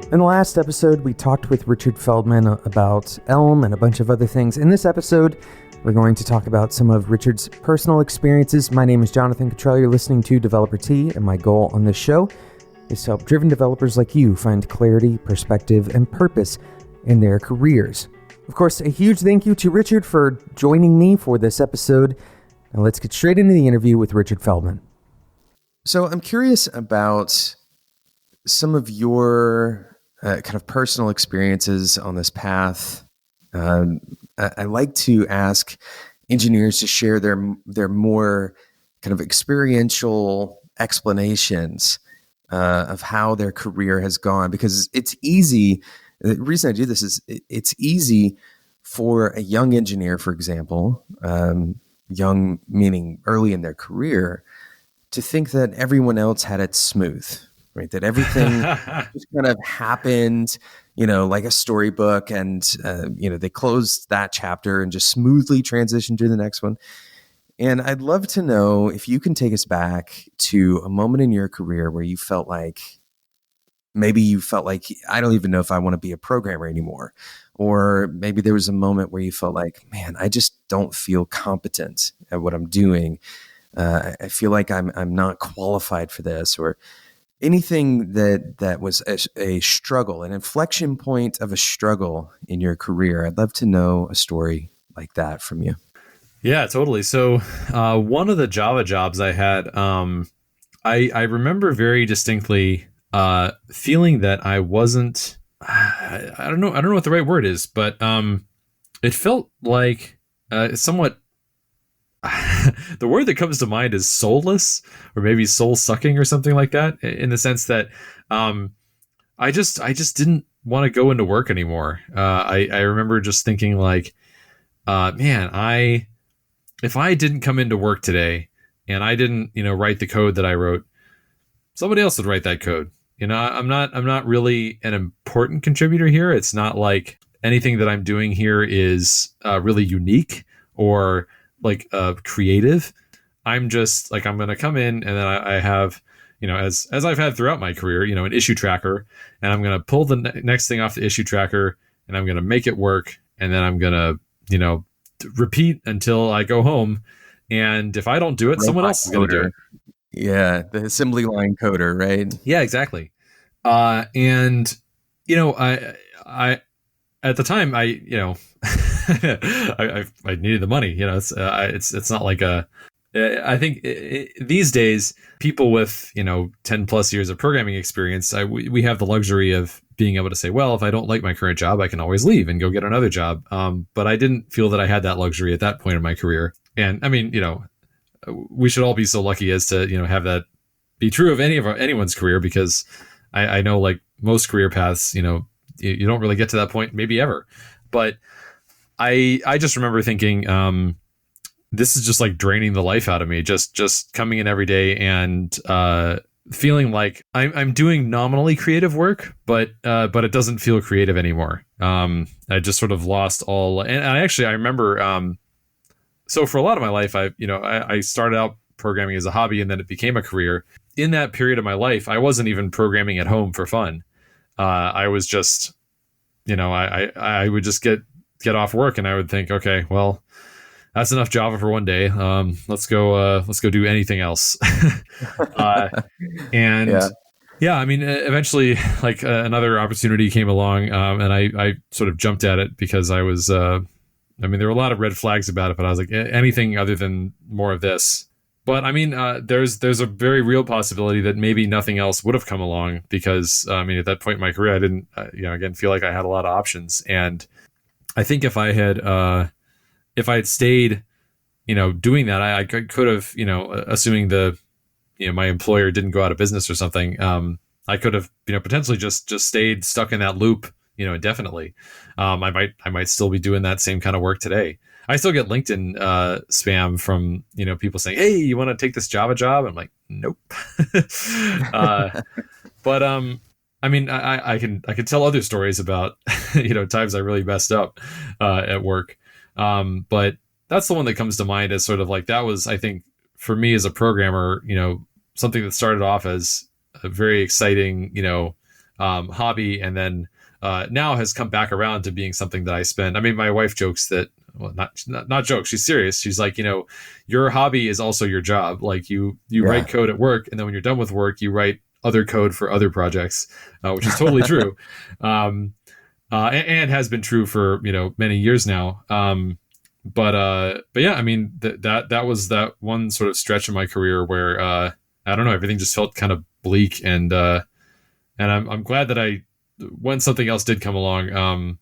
In the last episode, we talked with Richard Feldman about Elm and a bunch of other things. In this episode, we're going to talk about some of Richard's personal experiences. My name is Jonathan Cottrell. You're listening to Developer Tea, and my goal on this show is to help driven developers like you find clarity, perspective, and purpose in their careers. Of course, a huge thank you to Richard for joining me for this episode. Now let's get straight into the interview with Richard Feldman. So I'm curious about some of your kind of personal experiences on this path. I like to ask engineers to share their more kind of experiential explanations of how their career has gone, because it's easy. The reason I do this is it's easy for a young engineer, for example, young meaning early in their career, to think that everyone else had it smooth. Right, that everything just kind of happened, like a storybook, and they closed that chapter and just smoothly transitioned to the next one. And I'd love to know if you can take us back to a moment in your career where you felt like I don't even know if I want to be a programmer anymore, or maybe there was a moment where you felt like, man, I just don't feel competent at what I'm doing. I feel like I'm not qualified for this, or anything that was a struggle, an inflection point of a struggle in your career. I'd love to know a story like that from you. Yeah, totally. So one of the Java jobs I had, I remember very distinctly feeling that I wasn't, I don't know what the right word is, but it felt like somewhat, the word that comes to mind is soulless, or maybe soul sucking or something like that, in the sense that I just didn't want to go into work anymore. I remember just thinking like, man, if I didn't come into work today and I didn't, write the code that I wrote, somebody else would write that code. I'm not really an important contributor here. It's not like anything that I'm doing here is really unique or like creative. I'm just like, I'm going to come in, and then I have, as I've had throughout my career, an issue tracker, and I'm going to pull the next thing off the issue tracker, and I'm going to make it work. And then I'm going to, repeat until I go home. And if I don't do it, someone else is going to do it. Yeah. The assembly line coder, right? Yeah, exactly. And, I at the time, I needed the money. It's not like I think these days, people with 10 plus years of programming experience, we have the luxury of being able to say, well, if I don't like my current job, I can always leave and go get another job. But I didn't feel that I had that luxury at that point in my career. And I mean, we should all be so lucky as to have that be true of anyone's career, because I know, like most career paths, you don't really get to that point, maybe ever. But I just remember thinking, this is just like draining the life out of me. Just coming in every day and feeling like I'm doing nominally creative work, but it doesn't feel creative anymore. I just sort of lost all. And I remember. So for a lot of my life, I started out programming as a hobby, and then it became a career. In that period of my life, I wasn't even programming at home for fun. I was just, I would just get off work, and I would think, okay, well, that's enough Java for one day. Let's go do anything else. Yeah, I mean, eventually, like another opportunity came along, and I sort of jumped at it because I was, there were a lot of red flags about it, but I was like, anything other than more of this. But I mean, there's a very real possibility that maybe nothing else would have come along, because at that point in my career, I didn't, again, feel like I had a lot of options. And I think if I had stayed, doing that, I could have, assuming my employer didn't go out of business or something, I could have, potentially just stayed stuck in that loop, indefinitely. I might still be doing that same kind of work today. I still get LinkedIn spam from people saying, "Hey, you want to take this Java job?" I'm like, nope. But I can tell other stories about times I really messed up at work. But that's the one that comes to mind as sort of like, that was, I think, for me as a programmer, something that started off as a very exciting, hobby, and then now has come back around to being something that I spend. I mean, my wife jokes that, well, not jokes. She's serious. She's like, your hobby is also your job. Like you write code at work, and then when you're done with work, you write other code for other projects, which is totally true, and has been true for many years now. But yeah, I mean that was that one sort of stretch in my career where I don't know, everything just felt kind of bleak, and I'm glad that when something else did come along,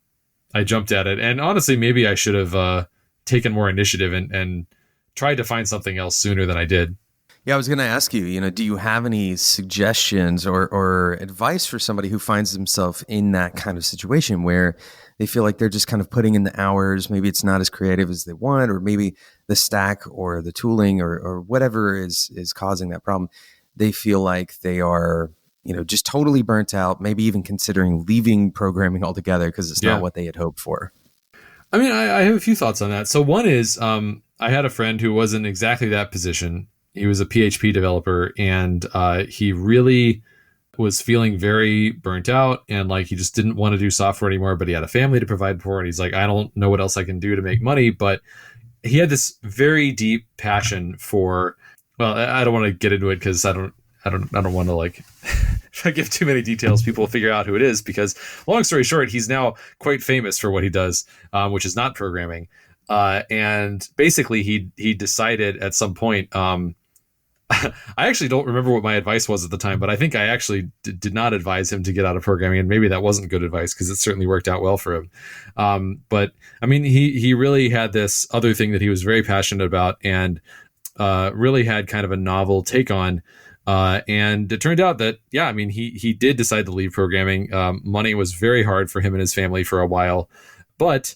I jumped at it. And honestly, maybe I should have taken more initiative and tried to find something else sooner than I did. Yeah, I was going to ask you, do you have any suggestions or advice for somebody who finds themselves in that kind of situation where they feel like they're just kind of putting in the hours, maybe it's not as creative as they want, or maybe the stack or the tooling or whatever is causing that problem, they feel like they are, just totally burnt out, maybe even considering leaving programming altogether because it's not what they had hoped for? I mean, I have a few thoughts on that. So one is I had a friend who was in exactly that position. He was a PHP developer, and he really was feeling very burnt out, and like he just didn't want to do software anymore, but he had a family to provide for, and he's like, I don't know what else I can do to make money. But he had this very deep passion for, well, I don't want to get into it because I don't want to like if I give too many details, people will figure out who it is, because long story short, he's now quite famous for what he does, which is not programming. And basically he decided at some point, I actually don't remember what my advice was at the time, but I think I actually did not advise him to get out of programming, and maybe that wasn't good advice because it certainly worked out well for him. But I mean, he really had this other thing that he was very passionate about, and really had kind of a novel take on. And it turned out that, yeah, I mean, he did decide to leave programming. Money was very hard for him and his family for a while, but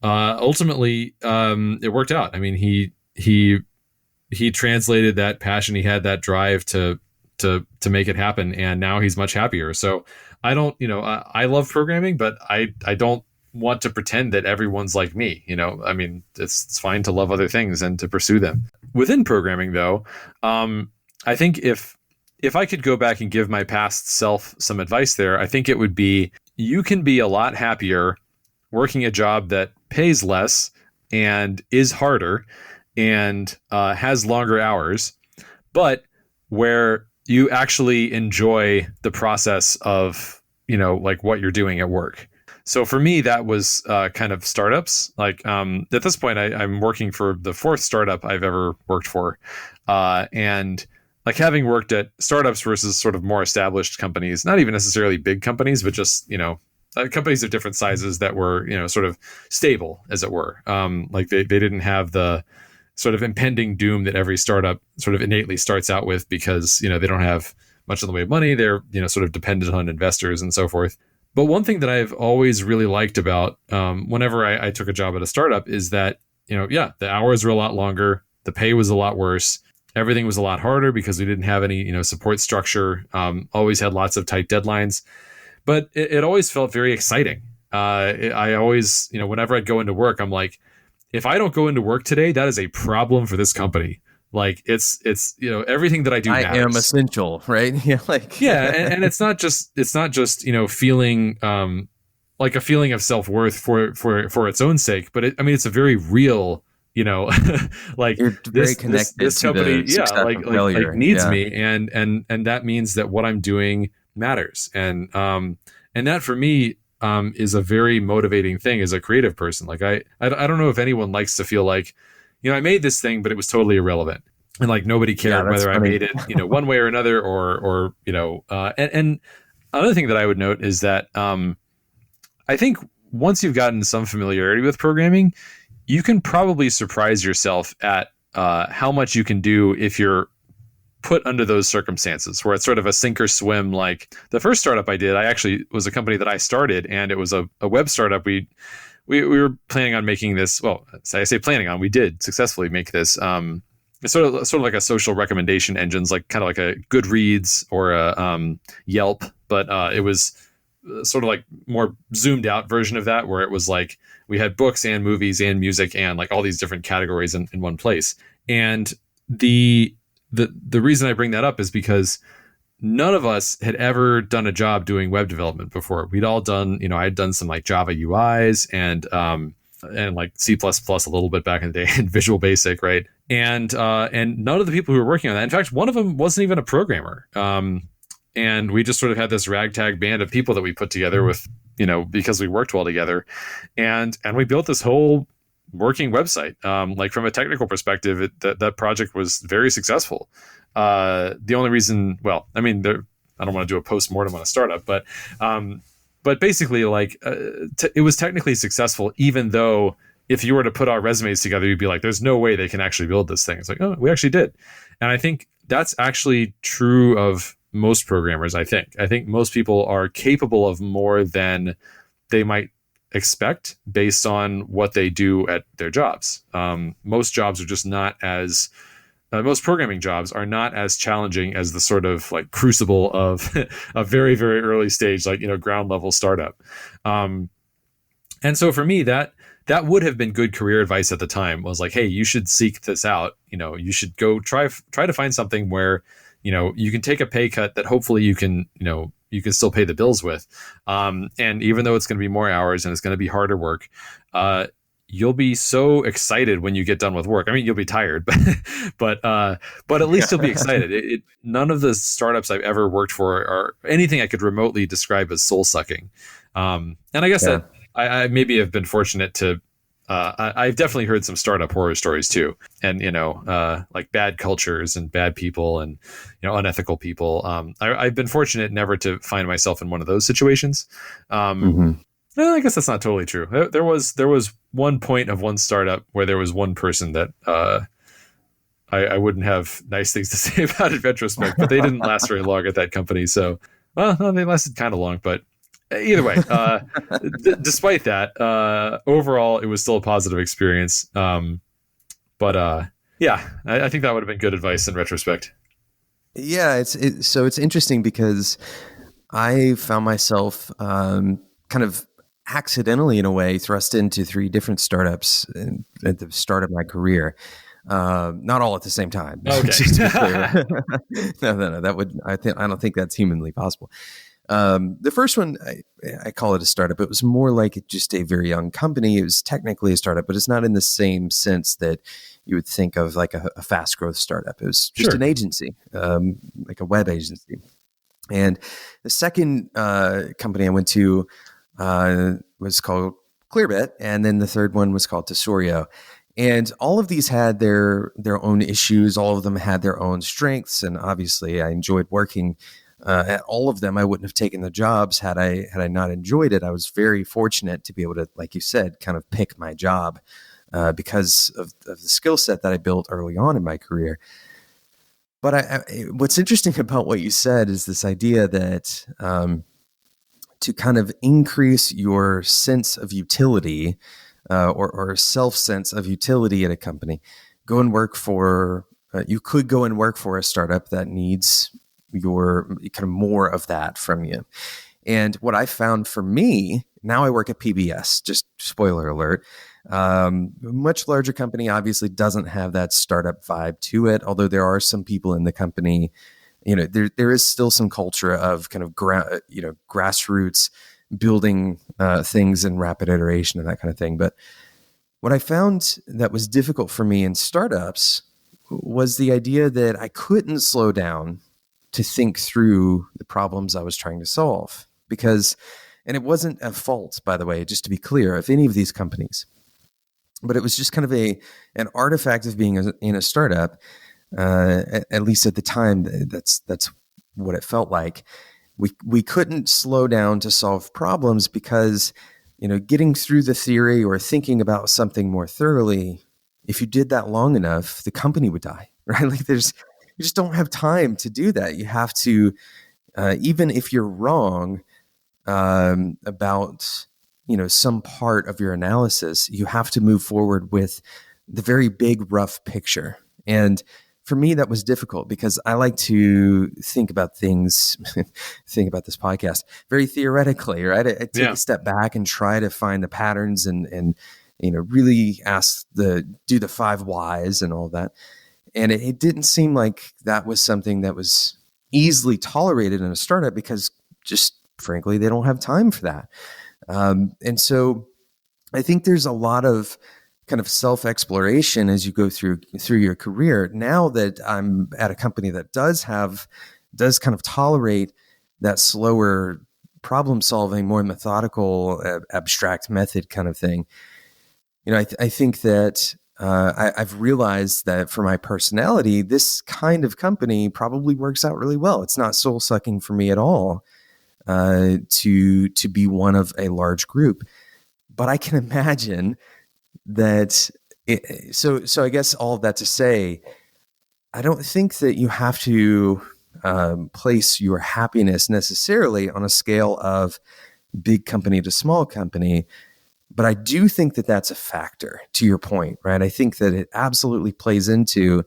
ultimately it worked out. I mean, he translated that passion. He had that drive to make it happen, and now he's much happier. So I don't, I love programming, but I don't want to pretend that everyone's like me. I mean, it's fine to love other things and to pursue them. Within programming, though, I think if I could go back and give my past self some advice there, I think it would be, you can be a lot happier working a job that pays less and is harder and has longer hours, but where you actually enjoy the process of, like what you're doing at work. So for me, that was kind of startups. Like at this point, I'm working for the fourth startup I've ever worked for. And like having worked at startups versus sort of more established companies, not even necessarily big companies, but just, companies of different sizes that were, sort of stable, as it were. Like they didn't have the sort of impending doom that every startup sort of innately starts out with, because, they don't have much in the way of money. They're, sort of dependent on investors and so forth. But one thing that I've always really liked about whenever I took a job at a startup is that, the hours were a lot longer. The pay was a lot worse. Everything was a lot harder because we didn't have any, support structure. Always had lots of tight deadlines. But it always felt very exciting. I always, whenever I'd go into work, I'm like, if I don't go into work today, that is a problem for this company. Like it's everything that I do matters. I am essential, right? Yeah, and it's not just feeling like a feeling of self-worth for its own sake, but it's a very real, like you're very connected this company, like needs me, and that means that what I'm doing matters, and that for me is a very motivating thing as a creative person. Like I don't know if anyone likes to feel like, I made this thing, but it was totally irrelevant, and like nobody cared whether funny. I made it, one way or another, or and another thing that I would note is that I think once you've gotten some familiarity with programming, you can probably surprise yourself at how much you can do if you're put under those circumstances, where it's sort of a sink or swim. Like the first startup I did, I actually was a company that I started, and it was a web startup. We were planning on making this. Well, I say planning on. We did successfully make this. It's sort of like a social recommendation engines, like kind of like a Goodreads or a Yelp, but it was sort of like more zoomed out version of that, where it was like we had books and movies and music and like all these different categories in one place. And the reason I bring that up is because none of us had ever done a job doing web development before. We'd all done, I'd done some like Java UIs and like C++ a little bit back in the day and Visual Basic, right? And none of the people who were working on that, in fact, one of them wasn't even a programmer. And we just sort of had this ragtag band of people that we put together with, because we worked well together, and we built this whole working website. Like from a technical perspective, that project was very successful. The only reason, well, I mean, I don't want to do a post-mortem on a startup, but basically, like, it was technically successful, even though if you were to put our resumes together, you'd be like, there's no way they can actually build this thing. It's like, oh, we actually did. And I think that's actually true of most programmers. I think most people are capable of more than they might expect based on what they do at their jobs. Most jobs are just not as most programming jobs are not as challenging as the sort of like crucible of a very, very early stage, like, ground level startup. And so for me, that would have been good career advice at the time. Was like, hey, you should seek this out. You should go try to find something where, you can take a pay cut that hopefully you can still pay the bills with. And even though it's going to be more hours and it's going to be harder work, you'll be so excited when you get done with work. I mean, you'll be tired, but at least you'll be excited. None of the startups I've ever worked for are anything I could remotely describe as soul sucking. And I guess that I maybe have been fortunate to, I've definitely heard some startup horror stories too. And, like bad cultures and bad people and, unethical people. I've been fortunate never to find myself in one of those situations. Well, I guess that's not totally true. There was one point of one startup where there was one person that I wouldn't have nice things to say about in retrospect, but they didn't last very long at that company. So, well, no, they lasted kind of long, but either way, despite that, overall, it was still a positive experience. But yeah, I think that would have been good advice in retrospect. Yeah, so it's interesting because I found myself kind of accidentally, in a way, thrust into 3 different startups at the start of my career. Not all at the same time. Okay. Just to be clear. No. I don't think that's humanly possible. The first one, I call it a startup. It was more like just a very young company. It was technically a startup, but it's not in the same sense that you would think of like a fast growth startup. It was just an agency, like a web agency. And the second company I went to was called Clearbit, and then the third one was called Tesorio. And all of these had their own issues. All of them had their own strengths, and obviously, I enjoyed working at all of them. I wouldn't have taken the jobs had I not enjoyed it. I was very fortunate to be able to, like you said, kind of pick my job because of the skill set that I built early on in my career. But what's interesting about what you said is this idea that to kind of increase your sense of utility or self-sense of utility at a company, go and work for, you could go and work for a startup that needs your kind of more of that from you. And what I found for me, now I work at PBS, just spoiler alert, much larger company obviously doesn't have that startup vibe to it. Although there are some people in the company, there is still some culture of kind of grassroots building things in rapid iteration and that kind of thing. But what I found that was difficult for me in startups was the idea that I couldn't slow down to think through the problems I was trying to solve. And it wasn't a fault, by the way, just to be clear, of any of these companies. But it was just kind of an artifact of being in a startup, at least at the time. That's what it felt like. We couldn't slow down to solve problems because, getting through the theory or thinking about something more thoroughly, if you did that long enough, the company would die, right? Like you just don't have time to do that. You have to, even if you're wrong about, some part of your analysis, you have to move forward with the very big, rough picture. And for me, that was difficult because I like to think about things, think about this podcast very theoretically, right? I take a step back and try to find the patterns and really do the 5 whys and all that. And it didn't seem like that was something that was easily tolerated in a startup because just frankly, they don't have time for that. And so I think there's a lot of kind of self-exploration as you go through your career. Now that I'm at a company that does kind of tolerate that slower problem solving, more methodical, abstract method kind of thing, I think that I've realized that for my personality, this kind of company probably works out really well. It's not soul sucking for me at all to be one of a large group. But I can imagine that. So I guess all of that to say, I don't think that you have to place your happiness necessarily on a scale of big company to small company. But I do think that that's a factor to your point, right? I think that it absolutely plays into,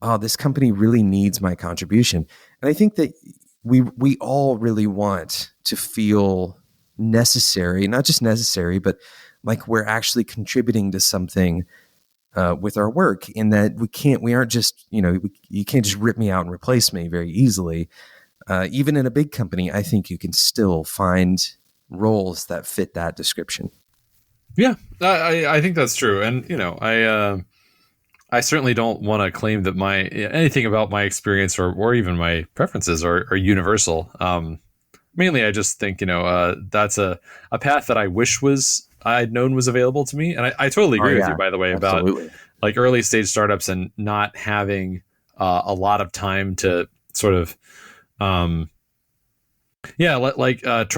oh, this company really needs my contribution. And I think that we all really want to feel necessary, not just necessary, but like we're actually contributing to something with our work, in that we aren't just, you can't just rip me out and replace me very easily. Even in a big company, I think you can still find roles that fit that description. Yeah, I think that's true. And, I certainly don't want to claim that anything about my experience or even my preferences are universal. Mainly, I just think, that's a path that I wish I'd known was available to me. And I totally agree with you, by the way, absolutely. about like early stage startups and not having a lot of time to sort of, try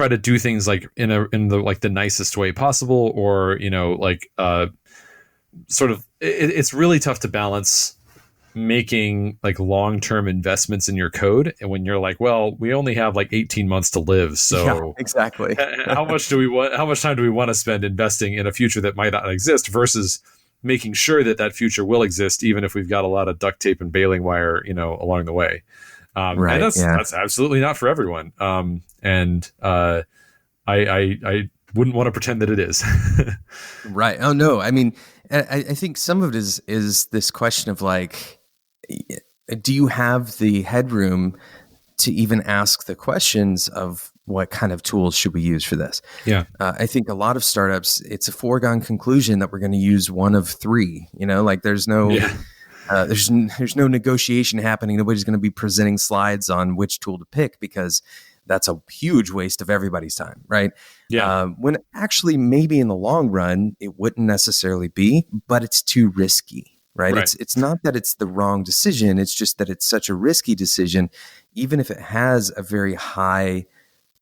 to do things like in the like the nicest way possible, or sort of it's really tough to balance making like long-term investments in your code, and when you're like, well, we only have like 18 months to live, so yeah, exactly. how much time do we want to spend investing in a future that might not exist, versus making sure that future will exist, even if we've got a lot of duct tape and baling wire along the way. Right, and that's absolutely not for everyone. I wouldn't want to pretend that it is. Right. Oh no. I mean, I think some of it is this question of like, do you have the headroom to even ask the questions of what kind of tools should we use for this? Yeah. I think a lot of startups, it's a foregone conclusion that we're going to use one of three. Like there's no. Yeah. There's no negotiation happening. Nobody's going to be presenting slides on which tool to pick, because that's a huge waste of everybody's time, right? Yeah. When actually maybe in the long run it wouldn't necessarily be, but it's too risky, right? It's not that it's the wrong decision. It's just that it's such a risky decision, even if it has a very high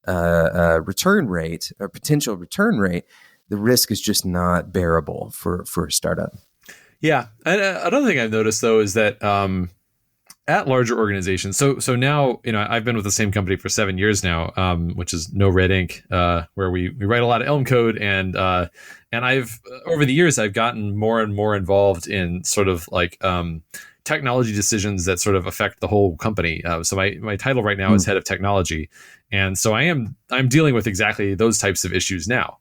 return rate or potential return rate. The risk is just not bearable for a startup. Yeah. And another thing I've noticed, though, is that at larger organizations, so now, I've been with the same company for 7 years now, which is No Red Ink, where we write a lot of Elm code. And I've, over the years, I've gotten more and more involved in sort of like technology decisions that sort of affect the whole company. So my title right now is head of technology. And so I'm dealing with exactly those types of issues now.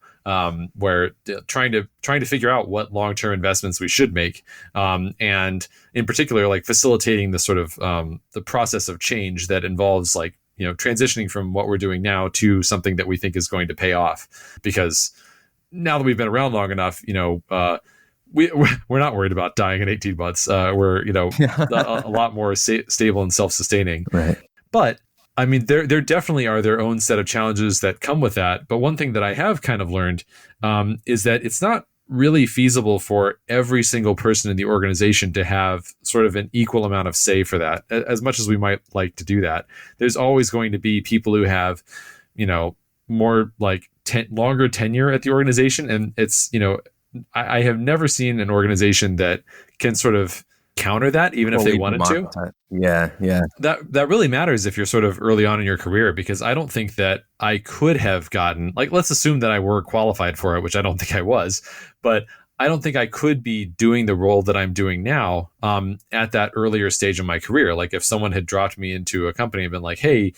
Where trying to figure out what long-term investments we should make, and in particular, like facilitating the sort of the process of change that involves like transitioning from what we're doing now to something that we think is going to pay off. Because now that we've been around long enough, we're not worried about dying in 18 months. We're a lot more stable and self-sustaining. Right. But I mean, there definitely are their own set of challenges that come with that. But one thing that I have kind of learned is that it's not really feasible for every single person in the organization to have sort of an equal amount of say for that. As much as we might like to do that, there's always going to be people who have, more like longer tenure at the organization. And it's, I have never seen an organization that can sort of counter that, even if they wanted to. Yeah. That really matters if you're sort of early on in your career, because I don't think that I could have gotten, like, let's assume that I were qualified for it, which I don't think I was, but I don't think I could be doing the role that I'm doing now at that earlier stage of my career. Like if someone had dropped me into a company and been like, hey,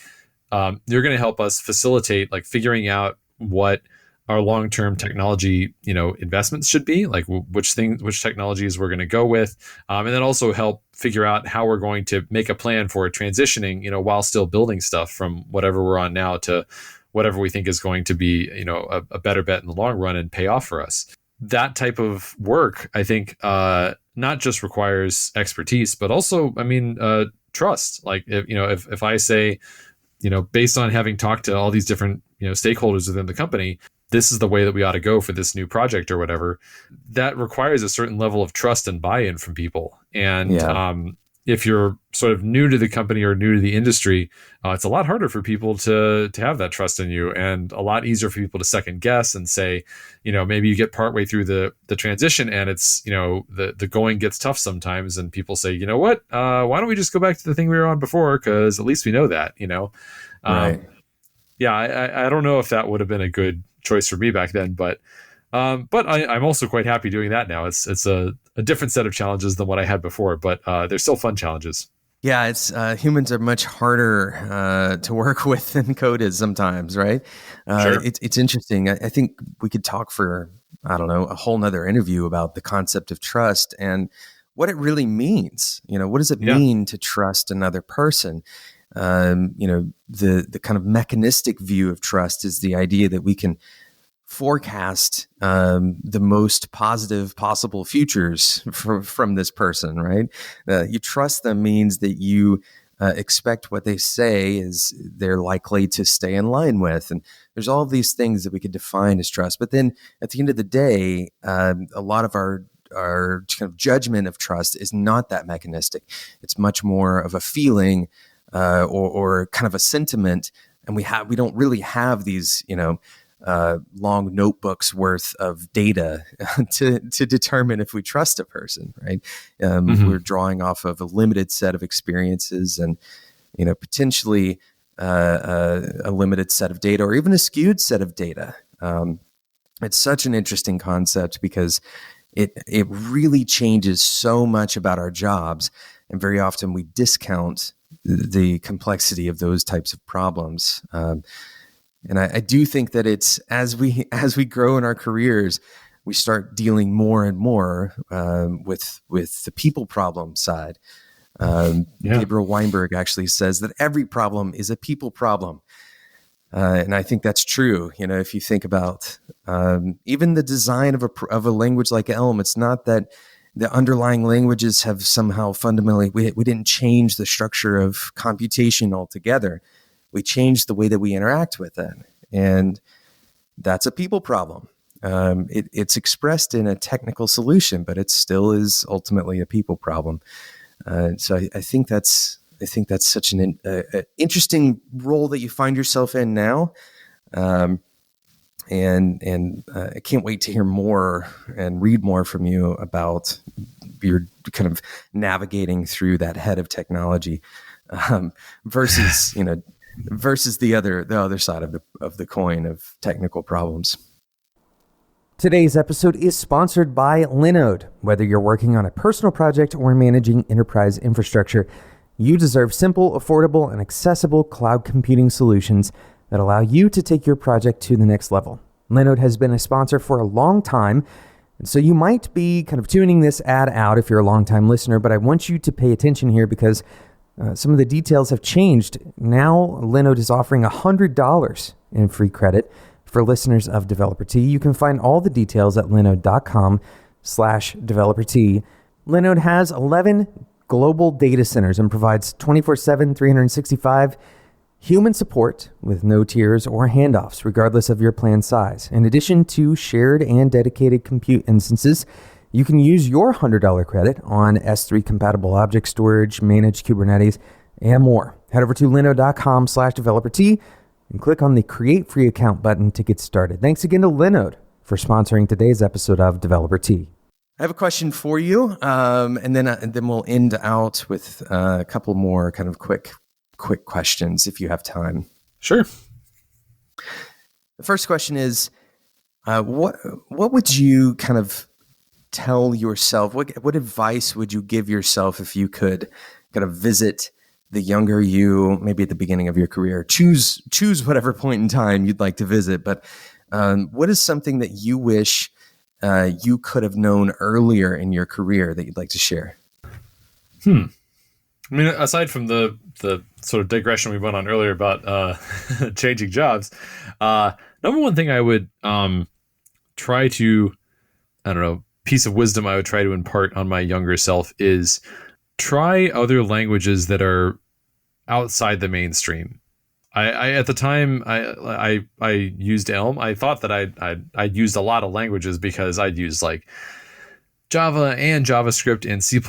you're going to help us facilitate like figuring out what our long-term technology, investments should be, like which technologies we're going to go with, and then also help figure out how we're going to make a plan for transitioning, while still building stuff from whatever we're on now to whatever we think is going to be, a better bet in the long run and pay off for us. That type of work, I think, not just requires expertise, but also, trust. Like, if I say, based on having talked to all these different, stakeholders within the company, this is the way that we ought to go for this new project or whatever, that requires a certain level of trust and buy-in from people. And if you're sort of new to the company or new to the industry, it's a lot harder for people to have that trust in you, and a lot easier for people to second guess and say, maybe you get partway through the transition and it's, the going gets tough sometimes, and people say, you know what, why don't we just go back to the thing we were on before? Because at least we know that, Right. I don't know if that would have been a good choice for me back then, but I'm also quite happy doing that now. It's a different set of challenges than what I had before, but they're still fun challenges. Yeah, it's humans are much harder to work with than code is sometimes, right? Sure. It's interesting. I think we could talk for, I don't know, a whole nother interview about the concept of trust and what it really means. What does it mean to trust another person? The kind of mechanistic view of trust is the idea that we can forecast the most positive possible futures from this person, right? You trust them means that you expect what they say is they're likely to stay in line with. And there's all of these things that we could define as trust. But then at the end of the day, a lot of our kind of judgment of trust is not that mechanistic. It's much more of a feeling or kind of a sentiment. And we don't really have these, long notebooks worth of data to determine if we trust a person, right? We're drawing off of a limited set of experiences and, potentially a limited set of data or even a skewed set of data. It's such an interesting concept because it really changes so much about our jobs, and very often we discount the complexity of those types of problems. And I do think that it's as we grow in our careers, we start dealing more and more with the people problem side. Gabriel Weinberg actually says that every problem is a people problem. And I think that's true. If you think about even the design of a language like Elm, it's not that the underlying languages have somehow fundamentally, we didn't change the structure of computation altogether. We changed the way that we interact with it. And that's a people problem. It's expressed in a technical solution, but it still is ultimately a people problem. So I think that's such an interesting role that you find yourself in now. And I can't wait to hear more and read more from you about your kind of navigating through that head of technology versus the other side of the coin of technical problems. Today's episode is sponsored by Linode. Whether you're working on a personal project or managing enterprise infrastructure, you deserve simple, affordable, and accessible cloud computing solutions that allow you to take your project to the next level. Linode has been a sponsor for a long time, and so you might be kind of tuning this ad out if you're a longtime listener, but I want you to pay attention here because some of the details have changed. Now, Linode is offering $100 in free credit for listeners of Developer T. You can find all the details at linode.com/developer T. Linode has 11 global data centers and provides 24/7, 365 human support with no tiers or handoffs, regardless of your plan size. In addition to shared and dedicated compute instances, you can use your $100 credit on S3 compatible object storage, managed Kubernetes, and more. Head over to linode.com/developer T and click on the Create Free Account button to get started. Thanks again to Linode for sponsoring today's episode of Developer T. I have a question for you, and then we'll end out with a couple more kind of quick questions if you have time. Sure. The first question is, what would you kind of tell yourself? What advice would you give yourself if you could kind of visit the younger you, maybe at the beginning of your career? Choose whatever point in time you'd like to visit, but what is something that you wish you could have known earlier in your career that you'd like to share? Hmm. I mean, aside from the sort of digression we went on earlier about changing jobs, number one thing I would try to, I don't know, piece of wisdom I would try to impart on my younger self is try other languages that are outside the mainstream. I at the time I used Elm. I thought that I'd used a lot of languages because I'd used like Java and JavaScript and C++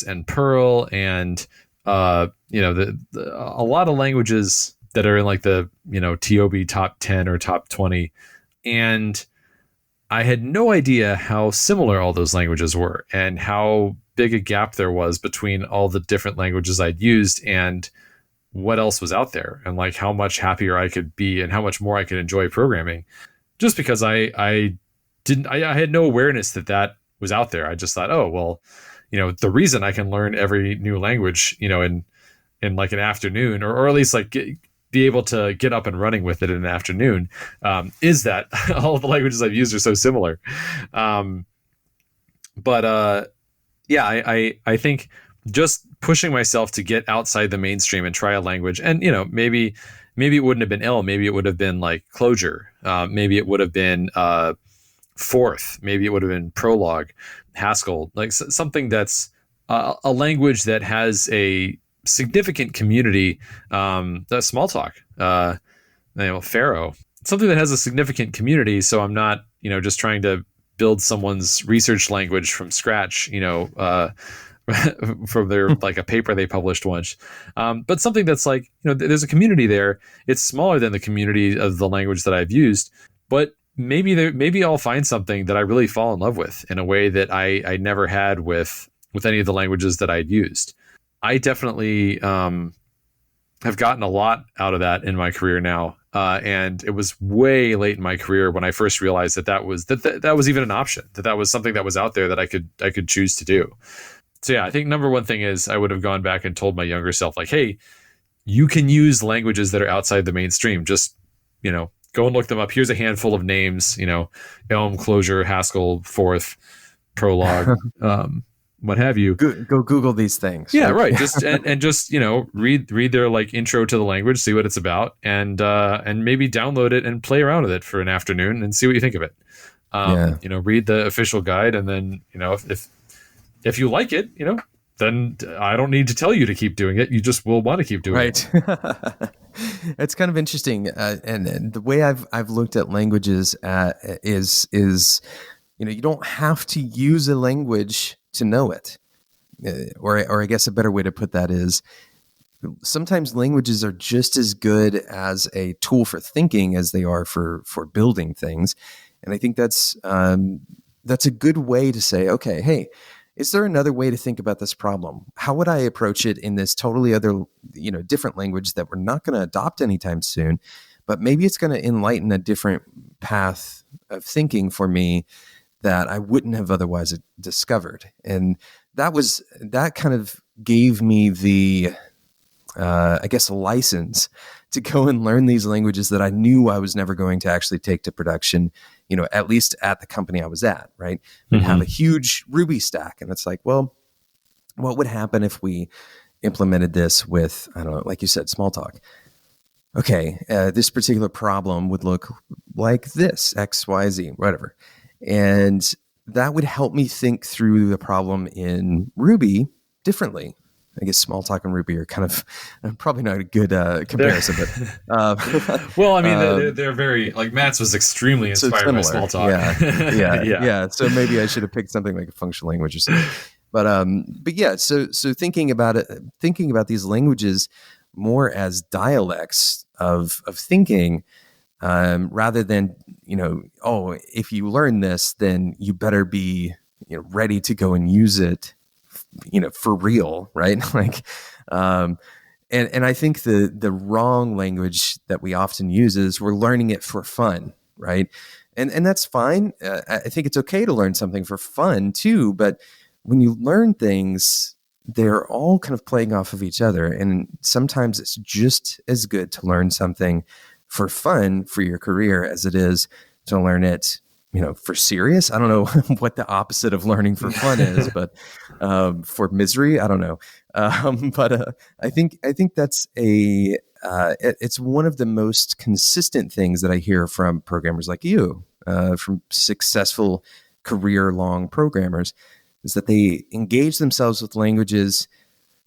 and Perl and a lot of languages that are in like the TOB top 10 or top 20, and I had no idea how similar all those languages were and how big a gap there was between all the different languages I'd used and what else was out there, and like how much happier I could be and how much more I could enjoy programming, just because I had no awareness that was out there. I just thought, oh well, the reason I can learn every new language in like an afternoon, or at least like be able to get up and running with it in an afternoon, is that all of the languages I've used are so similar. But yeah, I think just pushing myself to get outside the mainstream and try a language, and maybe it wouldn't have been Elm, maybe it would have been like Clojure, maybe it would have been Forth, maybe it would have been Prolog, Haskell, like something that's a language that has a significant community, that's Smalltalk, Pharaoh, something that has a significant community. So I'm not, just trying to build someone's research language from scratch, from their like a paper they published once, but something that's like, there's a community there. It's smaller than the community of the language that I've used, but maybe I'll find something that I really fall in love with in a way that I never had with any of the languages that I'd used. I definitely have gotten a lot out of that in my career now, and it was way late in my career when I first realized that was even an option, that was something that was out there that I could choose to do. So yeah, I think number one thing is I would have gone back and told my younger self, like, hey, you can use languages that are outside the mainstream. Just, go and look them up. Here's a handful of names, Elm, Clojure, Haskell, Forth, Prolog, what have you. Go Google these things. Yeah, right. Just and just read their like intro to the language, see what it's about, and maybe download it and play around with it for an afternoon and see what you think of it. Read the official guide, and then if you like it, then I don't need to tell you to keep doing it. You just will want to keep doing it. Right. It's kind of interesting, and the way I've looked at languages is you don't have to use a language to know it, or I guess a better way to put that is sometimes languages are just as good as a tool for thinking as they are for building things, and I think that's a good way to say, okay, hey, is there another way to think about this problem? How would I approach it in this totally other, different language that we're not going to adopt anytime soon, but maybe it's going to enlighten a different path of thinking for me that I wouldn't have otherwise discovered. And that kind of gave me the, I guess, a license to go and learn these languages that I knew I was never going to actually take to production, at least at the company I was at, right? We'd have a huge Ruby stack. And it's like, well, what would happen if we implemented this with, I don't know, like you said, Smalltalk? Okay, this particular problem would look like this, X, Y, Z, whatever. And that would help me think through the problem in Ruby differently. I guess Smalltalk and Ruby are kind of probably not a good comparison, but well, I mean, they're very, like, Matt's was extremely inspired by Smalltalk. Yeah. So maybe I should have picked something like a functional language or something. But yeah. So thinking about these languages more as dialects of thinking, rather than if you learn this, then you better be ready to go and use it, for real, right? Like, and I think the wrong language that we often use is we're learning it for fun, right? And that's fine. I think it's okay to learn something for fun too, but when you learn things, they're all kind of playing off of each other, and sometimes it's just as good to learn something for fun for your career as it is to learn it for serious. I don't know what the opposite of learning for fun is, but for misery, I don't know. But I think that's it's one of the most consistent things that I hear from programmers like you, from successful career-long programmers, is that they engage themselves with languages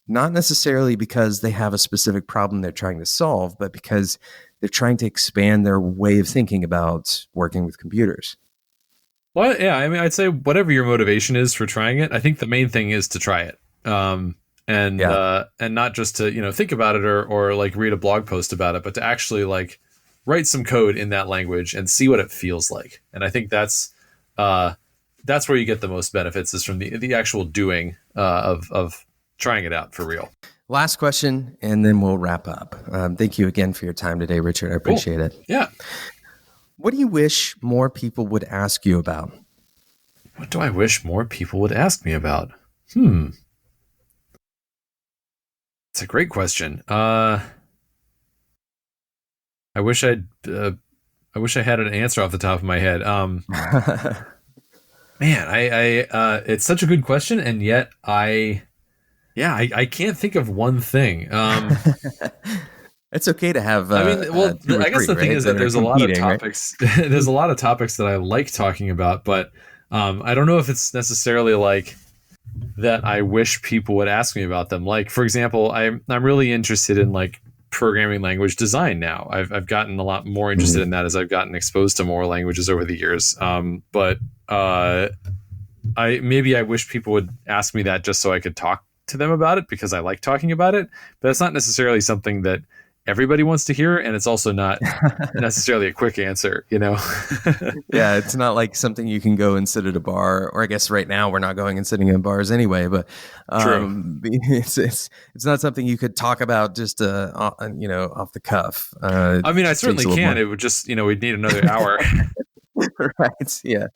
not necessarily because they have a specific problem they're trying to solve, but because they're trying to expand their way of thinking about working with computers. Well, yeah, I mean, I'd say whatever your motivation is for trying it, I think the main thing is to try it. And not just to, think about it or like read a blog post about it, but to actually like write some code in that language and see what it feels like. And I think that's where you get the most benefits, is from the actual doing of trying it out for real. Last question, and then we'll wrap up. Thank you again for your time today, Richard. I appreciate it. Yeah. What do you wish more people would ask you about? What do I wish more people would ask me about? It's a great question. I wish I had an answer off the top of my head. Man, I it's such a good question, and yet I can't think of one thing. It's okay to have. I guess the thing is that there's a lot of topics. Right? There's a lot of topics that I like talking about, but I don't know if it's necessarily like that I wish people would ask me about them. Like, for example, I'm really interested in like programming language design now. I've gotten a lot more interested in that as I've gotten exposed to more languages over the years. But I wish people would ask me that just so I could talk to them about it, because I like talking about it. But it's not necessarily something that everybody wants to hear, and it's also not necessarily a quick answer, Yeah, it's not like something you can go and sit at a bar, or I guess right now we're not going and sitting in bars anyway, but it's not something you could talk about just off the cuff. I mean, I certainly can. It would just, we'd need another hour. Right. Yeah.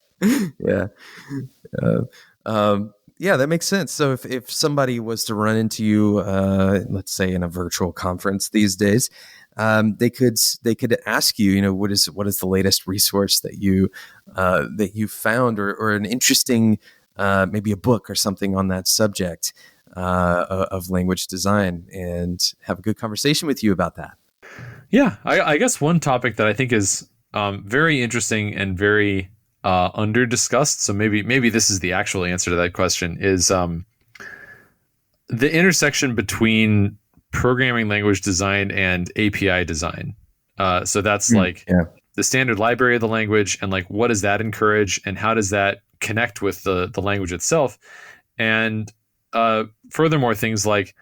Yeah, that makes sense. So if somebody was to run into you, let's say in a virtual conference these days, they could ask you, what is the latest resource that you found, or an interesting, maybe a book or something on that subject of language design, and have a good conversation with you about that. Yeah, I guess one topic that I think is very interesting and very under discussed, so maybe this is the actual answer to that question, is the intersection between programming language design and API design. So that's the standard library of the language, and like what does that encourage, and how does that connect with the language itself, and furthermore, things like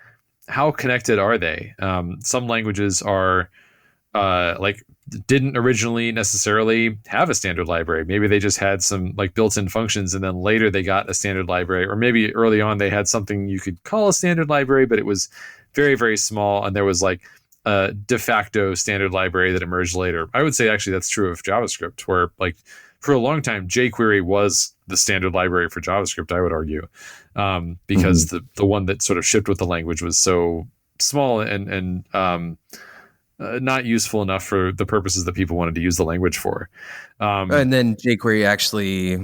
how connected are they? Some languages are didn't originally necessarily have a standard library. Maybe they just had some like built-in functions, and then later they got a standard library, or maybe early on they had something you could call a standard library, but it was very, very small, and there was like a de facto standard library that emerged later. I would say actually that's true of JavaScript, where like for a long time jQuery was the standard library for JavaScript, I would argue, because the one that sort of shipped with the language was so small and not useful enough for the purposes that people wanted to use the language for. And then jQuery actually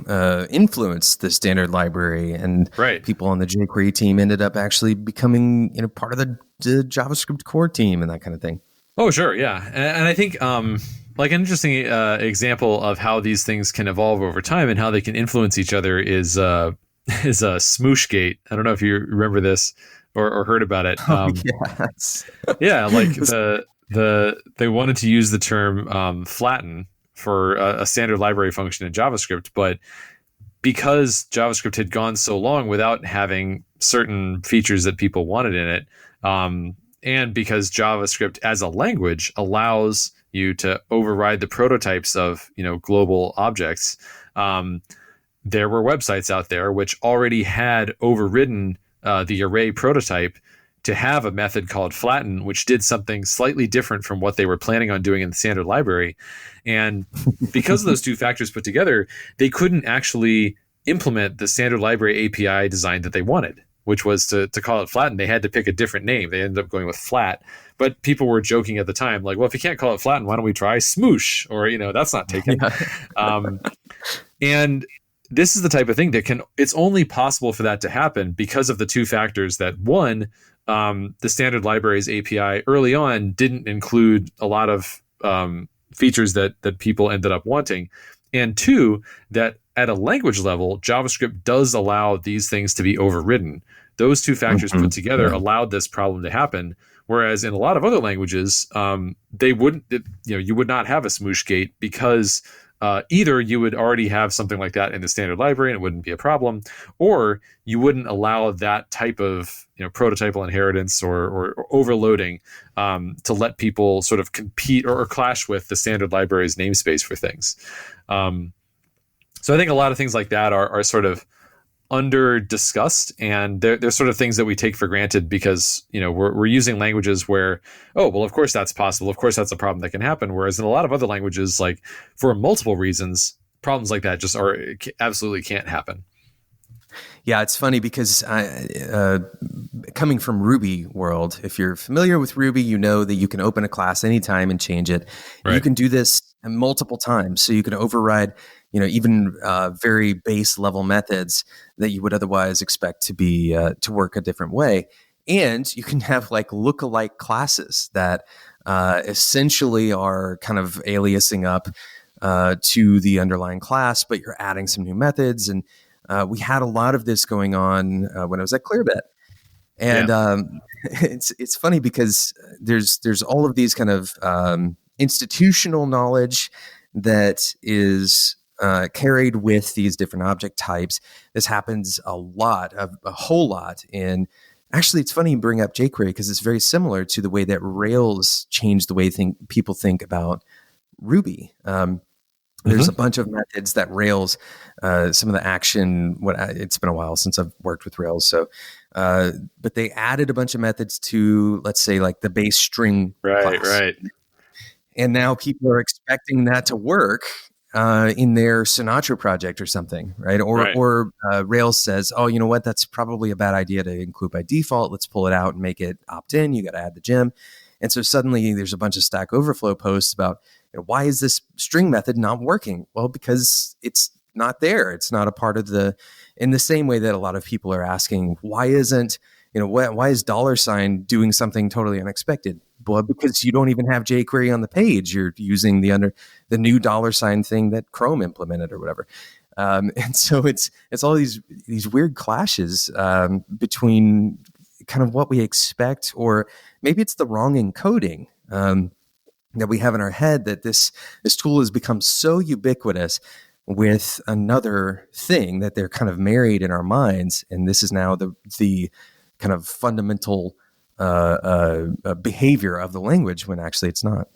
influenced the standard library, and people on the jQuery team ended up actually becoming part of the JavaScript core team and that kind of thing. Oh, sure. Yeah. And I think like an interesting example of how these things can evolve over time and how they can influence each other is Smooshgate. I don't know if you remember this or heard about it. Yes. Yeah, like they wanted to use the term flatten for a standard library function in JavaScript, but because JavaScript had gone so long without having certain features that people wanted in it, and because JavaScript as a language allows you to override the prototypes of global objects, there were websites out there which already had overridden the array prototype to have a method called flatten, which did something slightly different from what they were planning on doing in the standard library. And because of those two factors put together, they couldn't actually implement the standard library API design that they wanted, which was to call it flatten. They had to pick a different name. They ended up going with flat. But people were joking at the time, like, well, if you can't call it flatten, why don't we try smoosh? Or, that's not taken. And this is the type of thing that it's only possible for that to happen because of the two factors that one, the standard libraries API early on didn't include a lot of features that people ended up wanting. And two, that at a language level, JavaScript does allow these things to be overridden. Those two factors put together allowed this problem to happen. Whereas in a lot of other languages, they wouldn't, you would not have a smoosh gate because either you would already have something like that in the standard library and it wouldn't be a problem, or you wouldn't allow that type of prototypal inheritance or overloading to let people sort of compete or clash with the standard library's namespace for things. So I think a lot of things like that are sort of under discussed, and they're sort of things that we take for granted because we're using languages where, oh well, of course that's possible, of course that's a problem that can happen, whereas in a lot of other languages, like for multiple reasons, problems like that just absolutely can't happen. Yeah, it's funny because coming from Ruby world, if you're familiar with Ruby, you know that you can open a class anytime and change it. Right. You can do this multiple times, so you can override even very base level methods that you would otherwise expect to be to work a different way. And you can have like lookalike classes that essentially are kind of aliasing up to the underlying class, but you're adding some new methods. And we had a lot of this going on when I was at Clearbit. And it's funny because there's all of these kind of institutional knowledge that is carried with these different object types. This happens a whole lot. And actually, it's funny you bring up jQuery because it's very similar to the way that Rails changed the way people think about Ruby. There's a bunch of methods that Rails, some of the action, it's been a while since I've worked with Rails. So, but they added a bunch of methods to, let's say, like the base string class. Right. And now people are expecting that to work in their Sinatra project or something, right? Or Rails says, oh, you know what? That's probably a bad idea to include by default. Let's pull it out and make it opt-in. You got to add the gem. And so suddenly there's a bunch of Stack Overflow posts about, why is this string method not working? Well, because it's not there. It's not a part of in the same way that a lot of people are asking, why is $sign doing something totally unexpected? Well, because you don't even have jQuery on the page. You're using the new $sign thing that Chrome implemented or whatever. And so it's all these weird clashes between kind of what we expect, or maybe it's the wrong encoding that we have in our head, that this tool has become so ubiquitous with another thing that they're kind of married in our minds. And this is now the kind of fundamental behavior of the language when actually it's not.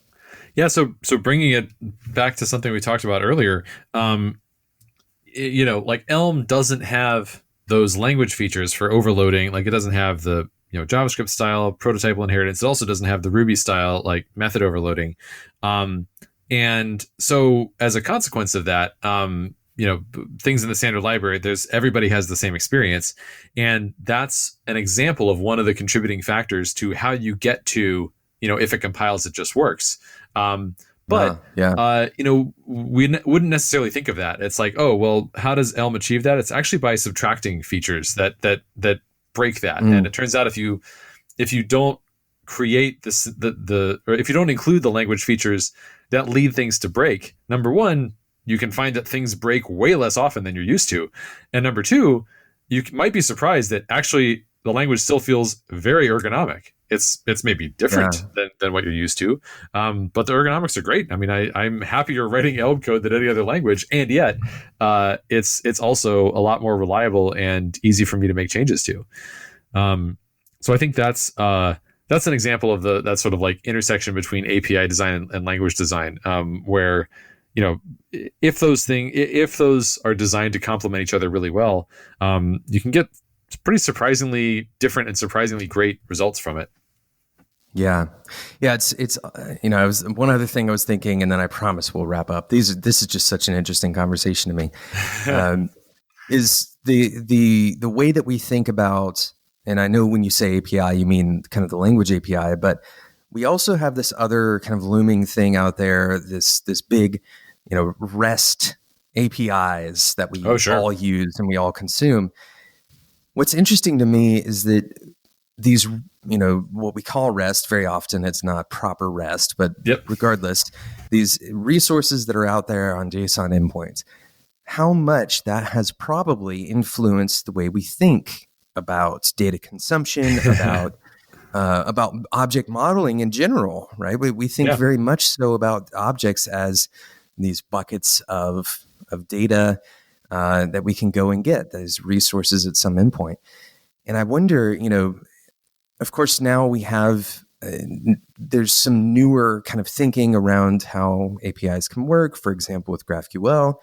Yeah. So bringing it back to something we talked about earlier, like Elm doesn't have those language features for overloading. Like it doesn't have the JavaScript style prototypal inheritance. It also doesn't have the Ruby style like method overloading. And so as a consequence of that, things in the standard library, everybody has the same experience. And that's an example of one of the contributing factors to how you get to, if it compiles, it just works. We wouldn't necessarily think of that. It's like, oh, well, how does Elm achieve that? It's actually by subtracting features that break that. And it turns out if you don't create this, or if you don't include the language features that lead things to break, number one, you can find that things break way less often than you're used to. And number two, you might be surprised that actually the language still feels very ergonomic. It's maybe different than what you're used to, but the ergonomics are great. I mean, I'm happier writing Elm code than any other language, and yet it's also a lot more reliable and easy for me to make changes to. So I think that's an example of that sort of like intersection between API design and language design, where if those are designed to complement each other really well, you can get pretty surprisingly different and surprisingly great results from it. Yeah. It's I was one other thing I was thinking, and then I promise we'll wrap up. This is just such an interesting conversation to me. Is the way that we think about, and I know when you say API, you mean kind of the language API, but we also have this other kind of looming thing out there, this big, REST APIs that Oh, we sure. all use and we all consume. What's interesting to me is that these, what we call REST, very often it's not proper REST, but Yep. regardless, these resources that are out there on JSON endpoints, how much that has probably influenced the way we think about data consumption, about object modeling in general, right? We think Yeah. very much so about objects as these buckets of data that we can go and get, those resources at some endpoint. And I wonder, of course, now we have, there's some newer kind of thinking around how APIs can work, for example, with GraphQL,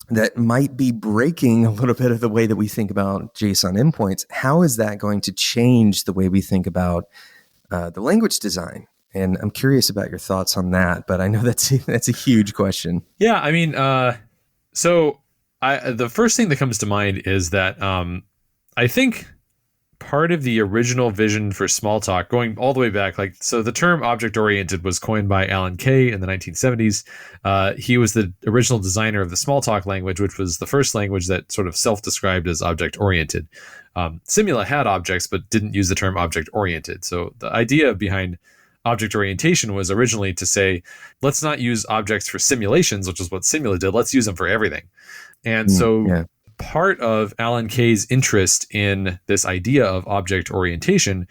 that might be breaking a little bit of the way that we think about JSON endpoints. How is that going to change the way we think about the language design? And I'm curious about your thoughts on that, but I know that's a huge question. Yeah, I mean, so the first thing that comes to mind is that I think part of the original vision for Smalltalk, going all the way back, so the term object-oriented was coined by Alan Kay in the 1970s. He was the original designer of the Smalltalk language, which was the first language that sort of self-described as object-oriented. Simula had objects, but didn't use the term object-oriented. So the idea behind object orientation was originally to say, let's not use objects for simulations, which is what Simula did. Let's use them for everything. And part of Alan Kay's interest in this idea of object orientation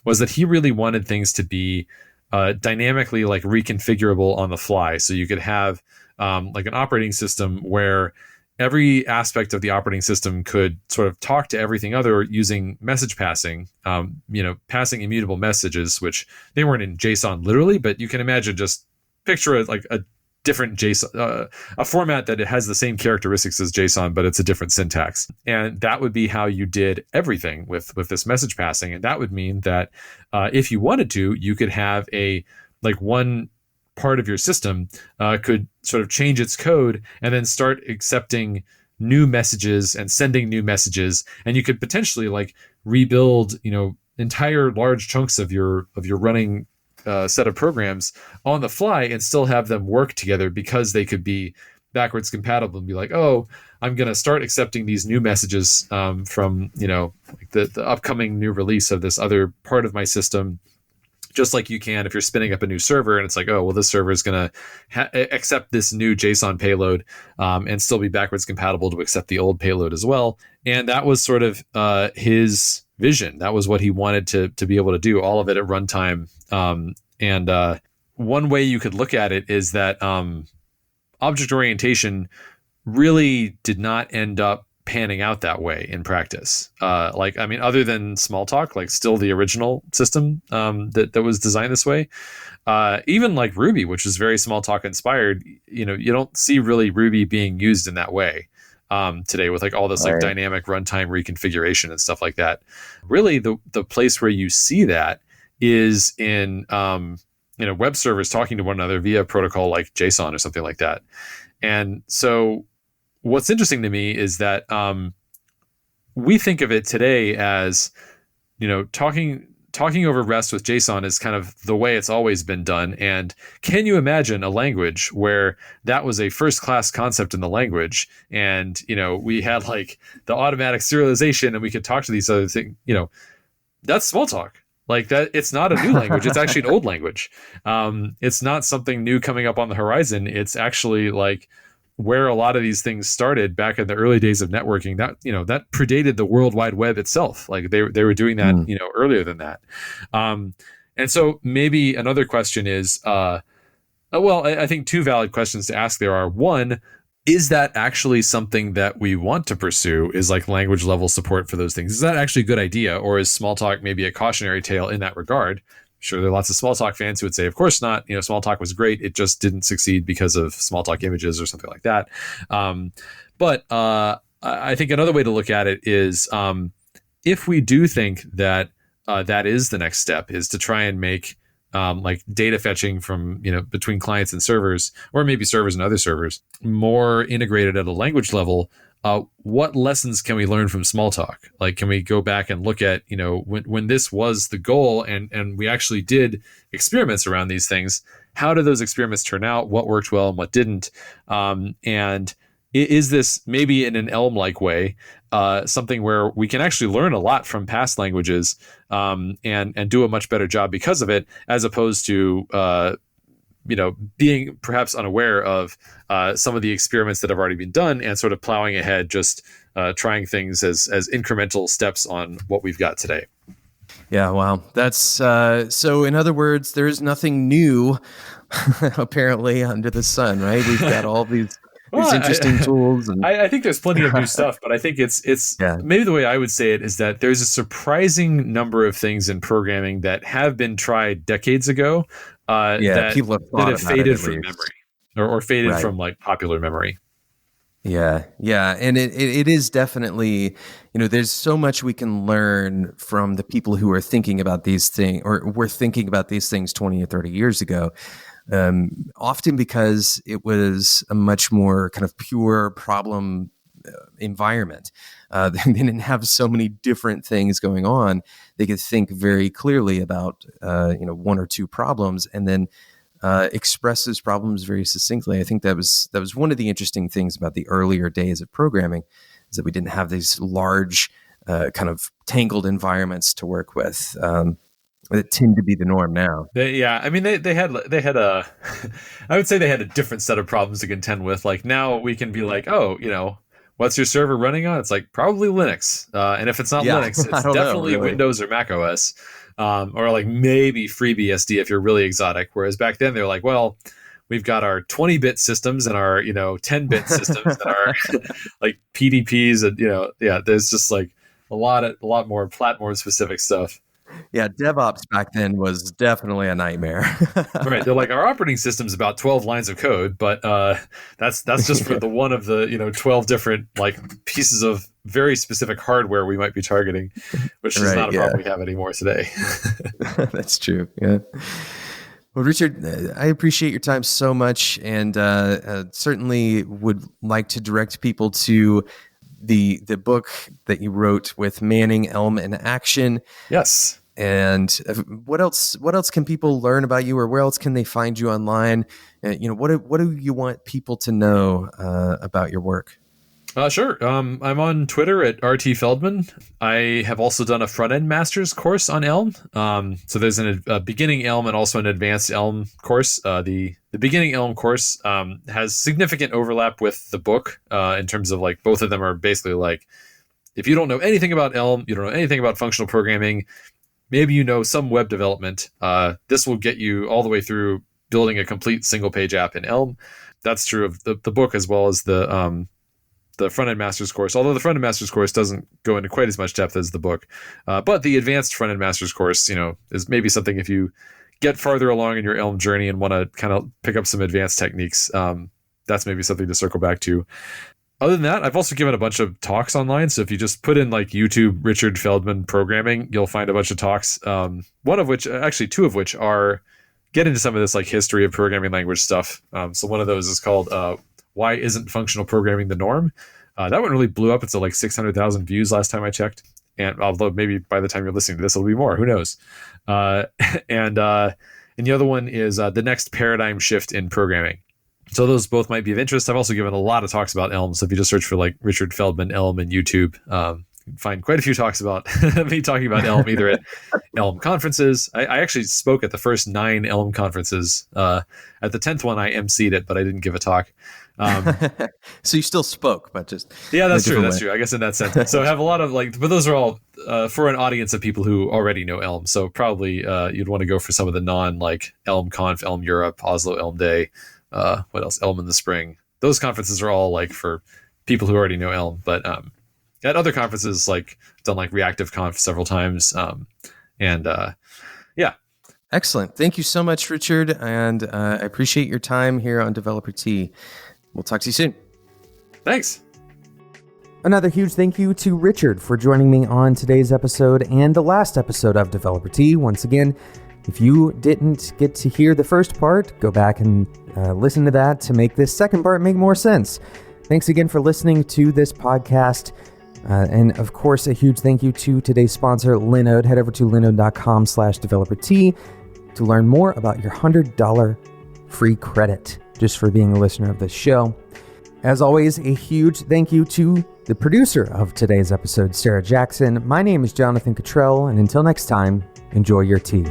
was that he really wanted things to be dynamically reconfigurable on the fly. So you could have an operating system where every aspect of the operating system could sort of talk to everything other using message passing, passing immutable messages, which they weren't in JSON literally, but you can imagine, just picture a different JSON, a format that it has the same characteristics as JSON, but it's a different syntax. And that would be how you did everything with this message passing. And that would mean that if you wanted to, you could have one part of your system could sort of change its code and then start accepting new messages and sending new messages. And you could potentially rebuild, entire large chunks of your running set of programs on the fly and still have them work together because they could be backwards compatible and be I'm going to start accepting these new messages from, the upcoming new release of this other part of my system. Just like you can if you're spinning up a new server and it's this server is going to accept this new JSON payload and still be backwards compatible to accept the old payload as well. And that was sort of his vision. That was what he wanted to be able to do, all of it at runtime. And one way you could look at it is that object orientation really did not end up panning out that way in practice. Other than Smalltalk, still the original system that was designed this way. Even Ruby, which is very Smalltalk inspired, you don't see really Ruby being used in that way today with all this dynamic runtime reconfiguration and stuff like that. Really, the place where you see that is in web servers talking to one another via a protocol like JSON or something like that. And so what's interesting to me is that we think of it today as, talking over REST with JSON is kind of the way it's always been done. And can you imagine a language where that was a first-class concept in the language, and we had the automatic serialization, and we could talk to these other things? That's Smalltalk. That, it's not a new language. It's actually an old language. It's not something new coming up on the horizon. It's actually where a lot of these things started back in the early days of networking. That predated the World Wide Web itself. They were doing that, earlier than that. And so maybe another question is, I think two valid questions to ask there are: one, is that actually something that we want to pursue? Is language level support for those things? Is that actually a good idea? Or is Smalltalk maybe a cautionary tale in that regard? Sure, there are lots of Smalltalk fans who would say, of course not. Smalltalk was great. It just didn't succeed because of Smalltalk images or something like that. But I think another way to look at it is if we do think that that is the next step, is to try and make data fetching from between clients and servers, or maybe servers and other servers, more integrated at a language level. what lessons can we learn from Smalltalk? Like, can we go back and look at, when this was the goal and we actually did experiments around these things, how did those experiments turn out? What worked well and what didn't? And is this maybe in an Elm-like way, something where we can actually learn a lot from past languages, and do a much better job because of it, as opposed to, being perhaps unaware of some of the experiments that have already been done and sort of plowing ahead, just trying things as incremental steps on what we've got today. Yeah, wow. That's so in other words, there is nothing new apparently under the sun, right? We've got all these interesting tools. And I think there's plenty of new stuff, but I think it's maybe the way I would say it is that there's a surprising number of things in programming that have been tried decades ago, that have faded from memory or faded from like popular memory. Yeah. And it is definitely, there's so much we can learn from the people who are thinking about these things, or were thinking about these things 20 or 30 years ago. Often because it was a much more kind of pure problem environment. They didn't have so many different things going on. They could think very clearly about, one or two problems and then express those problems very succinctly. I think that was one of the interesting things about the earlier days of programming, is that we didn't have these large kind of tangled environments to work with. That tend to be the norm now. They had a, I would say they had a different set of problems to contend with. Like now we can be like, what's your server running on? It's like probably Linux. And if it's not Linux, it's definitely Windows or Mac OS. Or like maybe FreeBSD if you're really exotic. Whereas back then they're like, well, we've got our 20-bit systems and our, 10-bit systems and our like PDPs and, there's just like a lot more platform specific stuff. Yeah, DevOps back then was definitely a nightmare. Right. They're like, our operating system's about 12 lines of code, but that's just for the one of the 12 different like pieces of very specific hardware we might be targeting, which is not a problem we have anymore today. That's true. Yeah. Well, Richard, I appreciate your time so much, and certainly would like to direct people to the book that you wrote with Manning, Elm, and Action. Yes. And what else can people learn about you, or where else can they find you online? What do you want people to know about your work? Sure. I'm on Twitter at RT Feldman. I have also done a front-end master's course on Elm. So there's a beginning Elm and also an advanced Elm course. The beginning Elm course has significant overlap with the book in terms of like both of them are basically like, if you don't know anything about Elm, you don't know anything about functional programming, maybe you know some web development, this will get you all the way through building a complete single-page app in Elm. That's true of the book as well as the front-end master's course, although the front-end master's course doesn't go into quite as much depth as the book. But the advanced front-end master's course, is maybe something if you get farther along in your Elm journey and want to kind of pick up some advanced techniques, that's maybe something to circle back to. Other than that, I've also given a bunch of talks online. So if you just put in like YouTube Richard Feldman programming, you'll find a bunch of talks. Two of which are get into some of this like history of programming language stuff. So one of those is called Why Isn't Functional Programming the Norm? That one really blew up. It's like 600,000 views last time I checked. And although maybe by the time you're listening to this, it'll be more. Who knows? And the other one is The Next Paradigm Shift in Programming. So those both might be of interest. I've also given a lot of talks about Elm. So if you just search for like Richard Feldman Elm in YouTube, you can find quite a few talks about me talking about Elm, either at Elm conferences. I actually spoke at the first 9 Elm conferences. At the 10th one, I emceed it, but I didn't give a talk. So you still spoke, but just that's true. That's true. I guess in that sense. So I have a lot of but those are all for an audience of people who already know Elm. So probably you'd want to go for some of the non like Elm Conf, Elm Europe, Oslo Elm Day. What else? Elm in the Spring. Those conferences are all like for people who already know Elm. But at other conferences, like done like Reactive Conf several times. Excellent. Thank you so much, Richard. And I appreciate your time here on Developer Tea. We'll talk to you soon. Thanks. Another huge thank you to Richard for joining me on today's episode and the last episode of Developer Tea. Once again, if you didn't get to hear the first part, go back and listen to that to make this second part make more sense. Thanks again for listening to this podcast. And of course, a huge thank you to today's sponsor, Linode. Head over to linode.com/developer-T to learn more about your $100 free credit just for being a listener of this show. As always, a huge thank you to the producer of today's episode, Sarah Jackson. My name is Jonathan Cottrell, and until next time, enjoy your tea.